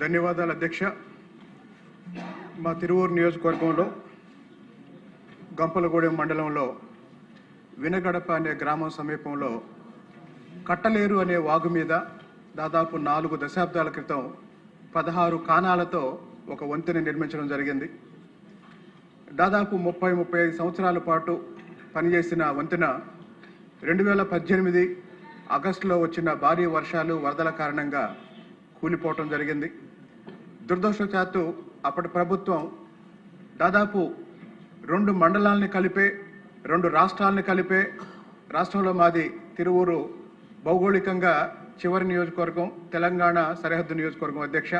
ధన్యవాదాలు అధ్యక్ష. మా తిరువూరు నియోజకవర్గంలో గంపలగూడెం మండలంలో వినగడప అనే గ్రామం సమీపంలో కట్టలేరు అనే వాగు మీద దాదాపు 4 దశాబ్దాల క్రితం 16 కానాలతో ఒక వంతెన నిర్మించడం జరిగింది. దాదాపు 30-35 సంవత్సరాల పాటు పనిచేసిన వంతెన 2018 ఆగస్టులో వచ్చిన భారీ వర్షాలు వరదల కారణంగా కూలిపోవటం జరిగింది. దురదృష్టవశాత్తు అప్పటి ప్రభుత్వం దాదాపు 2 మండలాలని కలిపే 2 రాష్ట్రాలను కలిపే, రాష్ట్రంలో మాది తిరువూరు భౌగోళికంగా చివరి నియోజకవర్గం, తెలంగాణ సరిహద్దు నియోజకవర్గం అధ్యక్ష.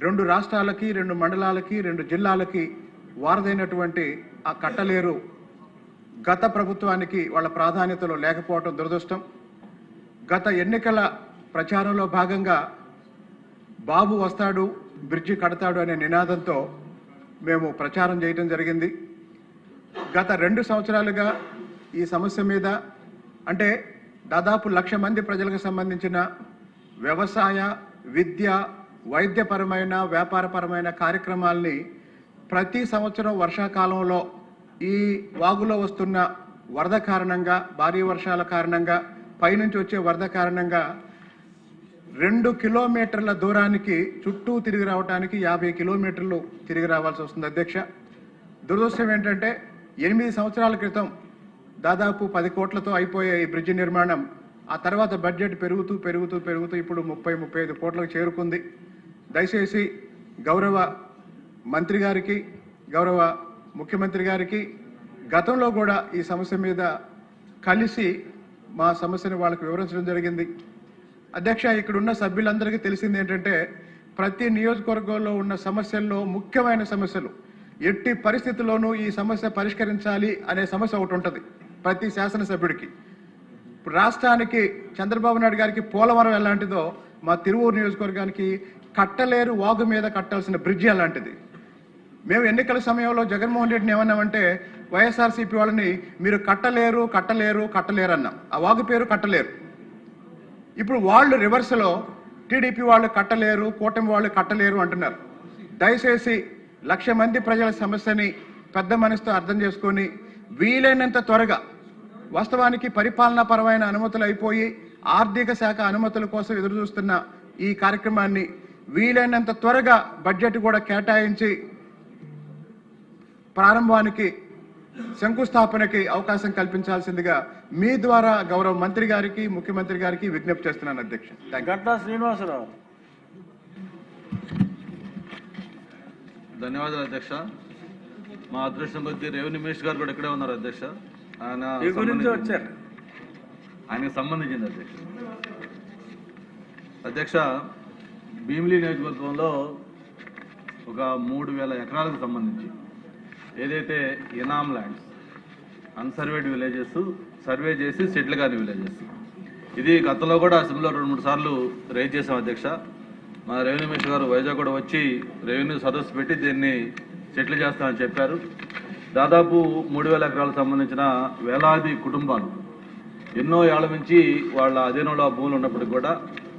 2 రాష్ట్రాలకి 2 మండలాలకి 2 జిల్లాలకి వారదైనటువంటి ఆ కట్టలేరు గత ప్రభుత్వానికి వాళ్ళ ప్రాధాన్యతలో లేకపోవడం దురదృష్టం. గత ఎన్నికల ప్రచారంలో భాగంగా బాబు వస్తాడు, బ్రిడ్జి కడతాడు అనే నినాదంతో మేము ప్రచారం చేయడం జరిగింది. గత 2 సంవత్సరాలుగా ఈ సమస్య మీద అంటే దాదాపు 1,00,000 మంది ప్రజలకు సంబంధించిన వ్యవసాయ, విద్య, వైద్యపరమైన, వ్యాపారపరమైన కార్యక్రమాల్ని ప్రతి సంవత్సరం వర్షాకాలంలో ఈ వాగులో వస్తున్న వరద కారణంగా, భారీ వర్షాల కారణంగా, పైనుంచి వచ్చే వరద కారణంగా 2 కిలోమీటర్ల దూరానికి చుట్టూ తిరిగి రావడానికి 50 కిలోమీటర్లు తిరిగి రావాల్సి వస్తుంది అధ్యక్ష. దురదృష్టం ఏంటంటే 8 సంవత్సరాల క్రితం దాదాపు 10 కోట్లతో అయిపోయే ఈ బ్రిడ్జి నిర్మాణం ఆ తర్వాత బడ్జెట్ పెరుగుతూ ఇప్పుడు 30-35 కోట్లకు చేరుకుంది. దయచేసి గౌరవ మంత్రి గారికి, గౌరవ ముఖ్యమంత్రి గారికి గతంలో కూడా ఈ సమస్య మీద కలిసి మా సమస్యను వాళ్ళకు వివరించడం జరిగింది. అధ్యక్ష, ఇక్కడున్న సభ్యులందరికీ తెలిసింది ఏంటంటే ప్రతి నియోజకవర్గంలో ఉన్న సమస్యల్లో ముఖ్యమైన సమస్యలు, ఎట్టి పరిస్థితుల్లోనూ ఈ సమస్య పరిష్కరించాలి అనే సమస్య ఒకటి ఉంటుంది ప్రతి శాసనసభ్యుడికి. ఇప్పుడు రాష్ట్రానికి చంద్రబాబు నాయుడు గారికి పోలవరం ఎలాంటిదో మా తిరువూరు నియోజకవర్గానికి కట్టలేరు వాగు మీద కట్టాల్సిన బ్రిడ్జి అలాంటిది. మేము ఎన్నికల సమయంలో జగన్మోహన్ రెడ్డిని ఏమన్నామంటే వైఎస్ఆర్సీపీ వాళ్ళని మీరు కట్టలేరు అన్నాం. ఆ వాగు పేరు కట్టలేరు. ఇప్పుడు వాళ్ళు రివర్స్లో టీడీపీ వాళ్ళు కట్టలేరు, కూటమి వాళ్ళు కట్టలేరు అంటున్నారు. దయచేసి 1,00,000 మంది ప్రజల సమస్యని పెద్ద మనసుతో అర్థం చేసుకొని వీలైనంత త్వరగా, వాస్తవానికి పరిపాలనాపరమైన అనుమతులు అయిపోయి ఆర్థిక శాఖ అనుమతుల కోసం ఎదురు చూస్తున్న ఈ కార్యక్రమాన్ని వీలైనంత త్వరగా బడ్జెట్ కూడా కేటాయించి ప్రారంభానికి, శంకుస్థాపనకి అవకాశం కల్పించాల్సిందిగా మీ ద్వారా గౌరవ మంత్రి గారికి, ముఖ్యమంత్రి గారికి విజ్ఞప్తి చేస్తున్నాను అధ్యక్ష. గంటా శ్రీనివాసరావు. ధన్యవాదాలు అధ్యక్ష. మా అదృష్టం కొద్ది రెవెన్యూ మినిస్టర్ గారు కూడా ఇక్కడే ఉన్నారు అధ్యక్ష. ఆయనకు సంబంధించింది అధ్యక్ష. భీమిలి నియోజకవర్గంలో ఒక 3,000 ఎకరాలకు సంబంధించి ఏదైతే ఇనామ్ ల్యాండ్స్, అన్సర్వేడ్ విలేజెస్ సర్వే చేసి సెటిల్ కాని విలేజెస్, ఇది గతంలో కూడా అసెంబ్లీలో 2-3 సార్లు రైజ్ చేశాం అధ్యక్ష. మా రెవెన్యూ మినిస్టర్ గారు వైజాగ్ కూడా వచ్చి రెవెన్యూ సదస్సు పెట్టి దీన్ని సెటిల్ చేస్తామని చెప్పారు. దాదాపు 3,000 ఎకరాలకు సంబంధించిన వేలాది కుటుంబాలు ఎన్నో ఏళ్ల నుంచి వాళ్ళ అధీనంలో భూములు ఉన్నప్పటికీ కూడా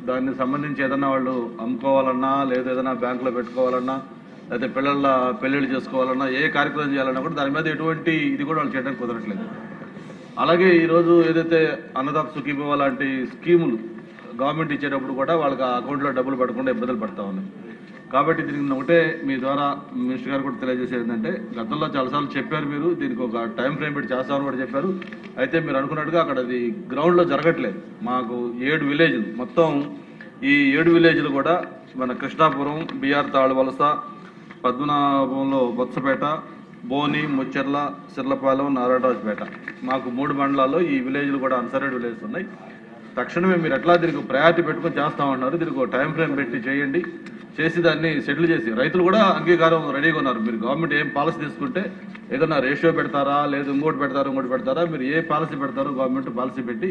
దానికి సంబంధించి ఏదైనా వాళ్ళు అమ్ముకోవాలన్నా, లేదా ఏదైనా బ్యాంకులో పెట్టుకోవాలన్నా, లేకపోతే పిల్లల పెళ్ళిళ్ళు చేసుకోవాలన్నా, ఏ కార్యక్రమం చేయాలన్నా కూడా దాని మీద ఎటువంటి ఇది కూడా వాళ్ళు చేయడానికి కుదరట్లేదు. అలాగే ఈరోజు ఏదైతే అన్నదాత సుఖీభవ లాంటి స్కీములు గవర్నమెంట్ ఇచ్చేటప్పుడు కూడా వాళ్ళకి అకౌంట్లో డబ్బులు పడకుండా ఇబ్బందులు పడతా ఉన్నాయి. కాబట్టి దీనికి ఒకటే మీ ద్వారా మినిస్టర్ గారు కూడా తెలియజేసేది ఏంటంటే, గతంలో చాలాసార్లు చెప్పారు మీరు, దీనికి ఒక టైం ఫ్రేమ్ పెట్టి చేస్తామని కూడా చెప్పారు. అయితే మీరు అనుకున్నట్టుగా అక్కడ అది గ్రౌండ్లో జరగట్లేదు. మాకు 7 విలేజ్లు, మొత్తం ఈ 7 విలేజ్లు కూడా మన కృష్ణాపురం, బిఆర్ తాళవలస, పద్మనాభంలో బొత్సపేట, బోని, ముచ్చెర్ల, సిర్లపాలెం, నారాయణరాజుపేట, మాకు 3 మండలాల్లో ఈ విలేజ్లు కూడా అన్సర్వేడ్ విలేజ్స్ ఉన్నాయి. తక్షణమే మీరు ఎట్లా దీనికి ప్రయారిటీ పెట్టుకొని చేస్తామన్నారు. దీనికి ఒక టైం ఫ్రేమ్ పెట్టి చేయండి, చేసి దాన్ని సెటిల్ చేసి రైతులు కూడా అంగీకారం రెడీగా ఉన్నారు. మీరు గవర్నమెంట్ ఏం పాలసీ తీసుకుంటే ఏదన్నా రేషియో పెడతారా, లేదు ఇంకోటి పెడతారా, మీరు ఏ పాలసీ పెడతారో గవర్నమెంట్ పాలసీ పెట్టి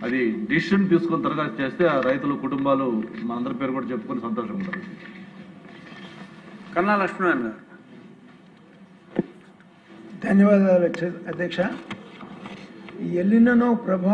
అది డిసిషన్ తీసుకున్న తర్వాత చేస్తే ఆ రైతులు, కుటుంబాలు మనందరి పేరు కూడా చెప్పుకొని సంతోషంగా ఉంటారు. కన్నా లక్ష్మణ్ గారు. ధన్యవాదాలు అధ్యక్ష. ఈ ఎల్నినో ప్రభావం